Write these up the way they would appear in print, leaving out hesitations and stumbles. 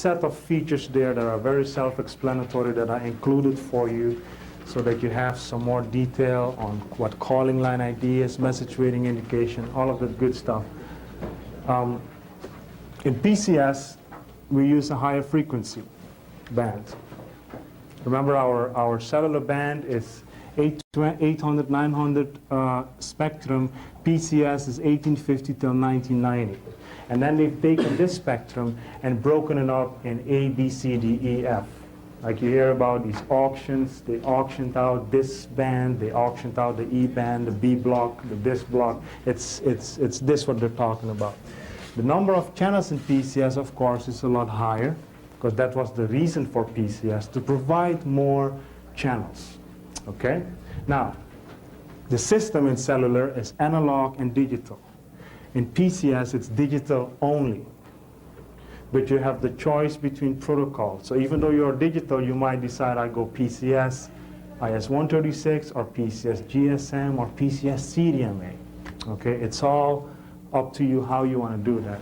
set of features there that are very self-explanatory that I included for you so that you have some more detail on what calling line ID is, message waiting indication, all of that good stuff. In PCS, we use a higher frequency band. Remember, our cellular band is 800, 900 spectrum. PCS is 1850 till 1990. And then they've taken this spectrum and broken it up in A, B, C, D, E, F. Like you hear about these auctions, they auctioned out this band, they auctioned out the E band, the B block, the this block. It's this what they're talking about. The number of channels in PCS, of course, is a lot higher, because that was the reason for PCS, to provide more channels. Okay? Now, the system in cellular is analog and digital. In PCS, it's digital only. But you have the choice between protocols. So even though you're digital, you might decide I go PCS IS-136 or PCS GSM or PCS CDMA. Okay, it's all up to you how you want to do that.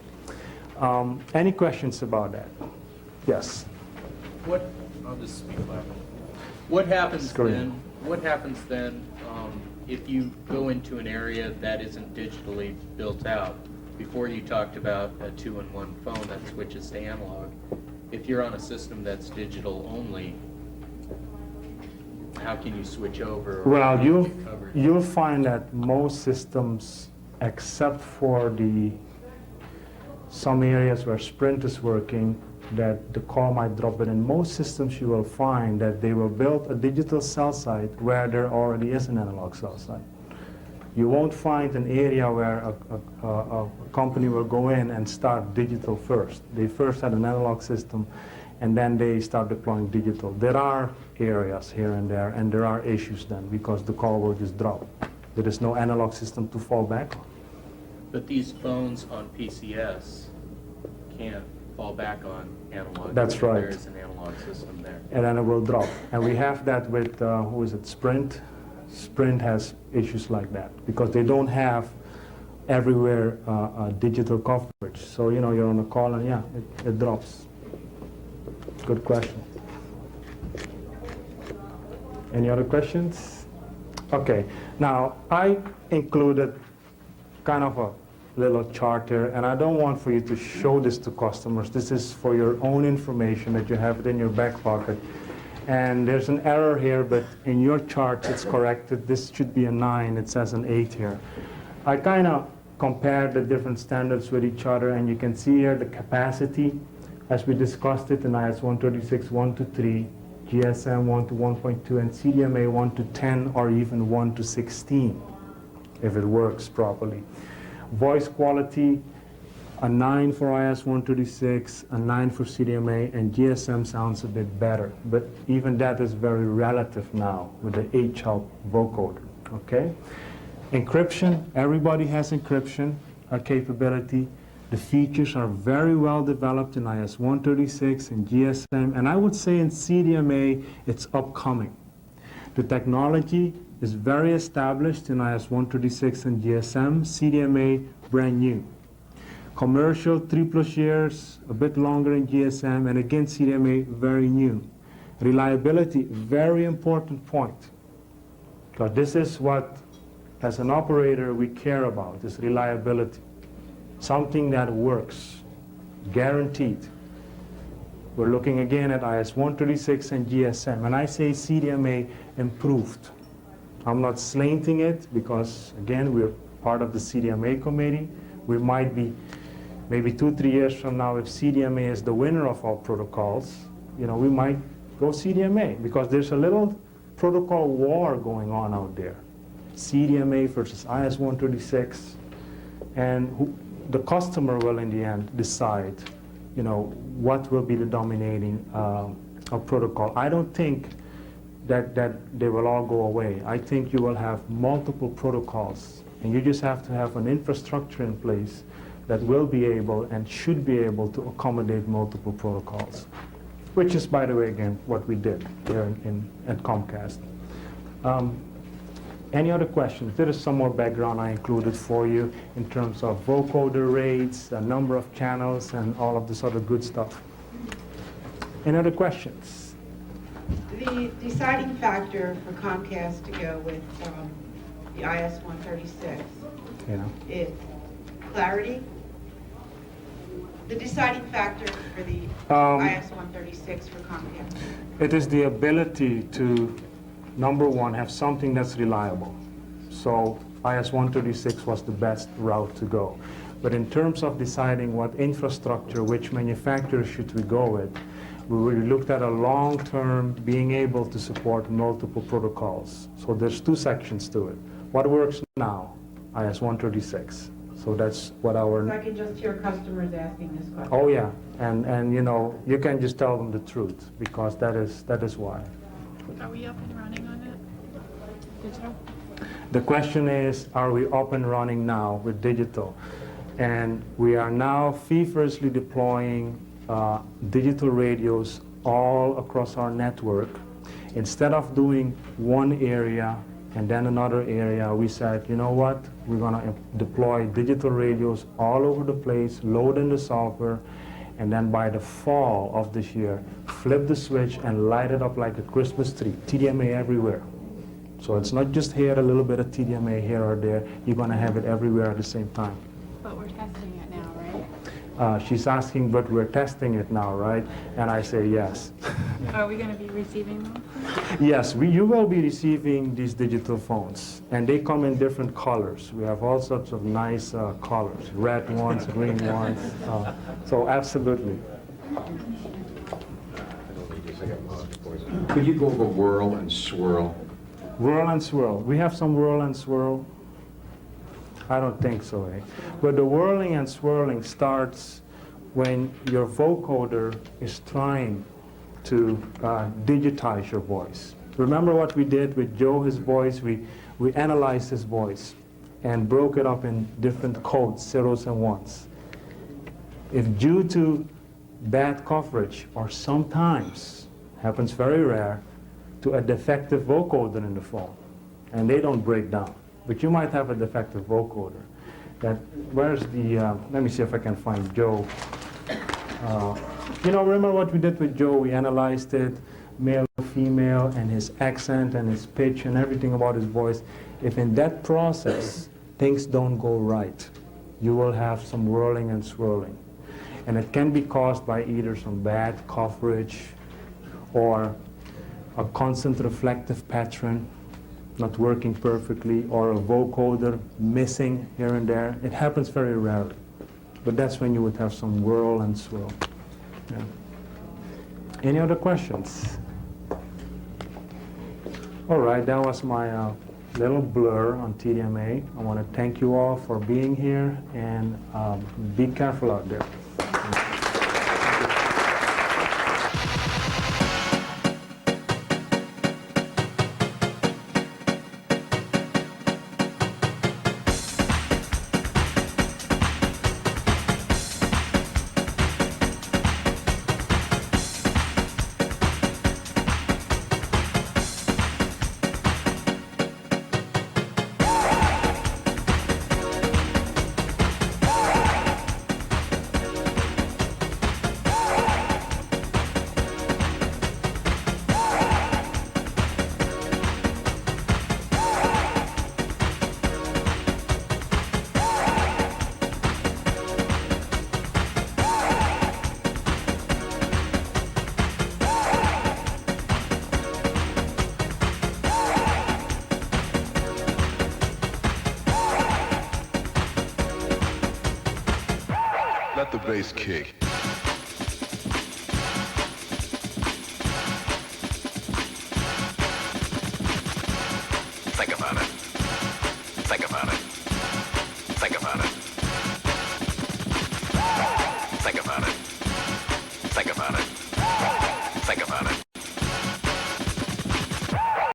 Any questions about that? Yes. I'll just speak loud. What happens then? What happens then if you go into an area that isn't digitally built out? Before you talked about a 2-in-1 phone that switches to analog. If you're on a system that's digital only, how can you switch over? Well, you'll find that most systems, except for some areas where Sprint is working, that the call might drop. But in most systems, you will find that they will build a digital cell site where there already is an analog cell site. You won't find an area where a company will go in and start digital first. They first had an analog system, and then they start deploying digital. There are areas here and there are issues then, because the call will just drop. There is no analog system to fall back on. But these phones on PCS can't fall back on analog. That's right. There is an analog system there. And then it will drop. And we have that with, who is it, Sprint? Sprint has issues like that because they don't have everywhere digital coverage. So, you know, you're on a call and yeah, it drops. Good question. Any other questions? Okay, now I included kind of a little chart here, and I don't want for you to show this to customers. This is for your own information that you have it in your back pocket. And there's an error here, but in your chart it's corrected. This should be a 9, it says an 8 here. I kind of compared the different standards with each other, and you can see here the capacity as we discussed it in IS-136 1 to 3, GSM 1 to 1.2, and CDMA 1 to 10 or even 1 to 16 if it works properly. Voice quality, a 9 for IS-136, a 9 for CDMA, and GSM sounds a bit better. But even that is very relative now with the H-Help vocoder, okay? Encryption, everybody has encryption capability. The features are very well developed in IS-136 and GSM, and I would say in CDMA it's upcoming. The technology is very established in IS-136 and GSM, CDMA brand new. Commercial 3+ years, a bit longer in GSM, and again CDMA very new. Reliability, very important point, because this is what as an operator we care about, is reliability. Something that works, guaranteed. We're looking again at IS-136 and GSM, and I say CDMA improved. I'm not slanting it because, again, we're part of the CDMA committee. We might be, maybe 2-3 years from now, if CDMA is the winner of all protocols, you know, we might go CDMA because there's a little protocol war going on out there. CDMA versus IS-136, and the customer will in the end decide, you know, what will be the dominating protocol. I don't think that they will all go away. I think you will have multiple protocols, and you just have to have an infrastructure in place that will be able and should be able to accommodate multiple protocols, which is, by the way, again, what we did here at Comcast. Any other questions? There is some more background I included for you in terms of vocoder rates, the number of channels, and all of this other good stuff. Any other questions? The deciding factor for Comcast to go with the IS-136 Yeah. is clarity. The deciding factor for the IS-136 for Comcast. It is the ability to, number one, have something that's reliable. So IS-136 was the best route to go. But in terms of deciding what infrastructure, which manufacturer should we go with, we really looked at a long-term being able to support multiple protocols. So there's two sections to it. What works now? IS-136. So that's what our... So I can just hear customers asking this question. Oh yeah, and you know, you can just tell them the truth, because that is why. Are we up and running on it? Digital? The question is, are we up and running now with digital? And we are now feverishly deploying digital radios all across our network. Instead of doing one area and then another area, we said, you know what? We're going to deploy digital radios all over the place, load in the software, and then by the fall of this year, flip the switch and light it up like a Christmas tree, TDMA everywhere. So it's not just here, a little bit of TDMA here or there. You're going to have it everywhere at the same time. But we're testing it now, right? She's asking, but we're testing it now, right? And I say yes. Are we going to be receiving them? Yes, you will be receiving these digital phones, and they come in different colors. We have all sorts of nice colors, red ones, green ones. So absolutely. Could you go over whirl and swirl? Whirl and swirl. We have some whirl and swirl. I don't think so, eh? But the whirling and swirling starts when your vocoder is trying to digitize your voice. Remember what we did with Joe, his voice? We analyzed his voice and broke it up in different codes, zeros and ones. If due to bad coverage, or sometimes, happens very rare, to a defective vocoder in the phone, and they don't break down. But you might have a defective vocoder. Where's the, let me see if I can find Joe. You know, remember what we did with Joe? We analyzed it, male, female, and his accent and his pitch and everything about his voice. If in that process things don't go right, you will have some whirling and swirling. And it can be caused by either some bad coverage or a constant reflective pattern not working perfectly, or a vocoder missing here and there. It happens very rarely, but that's when you would have some whirl and swirl. Yeah. Any other questions? All right, that was my little blur on TDMA. I want to thank you all for being here, and be careful out there. Let the bass kick.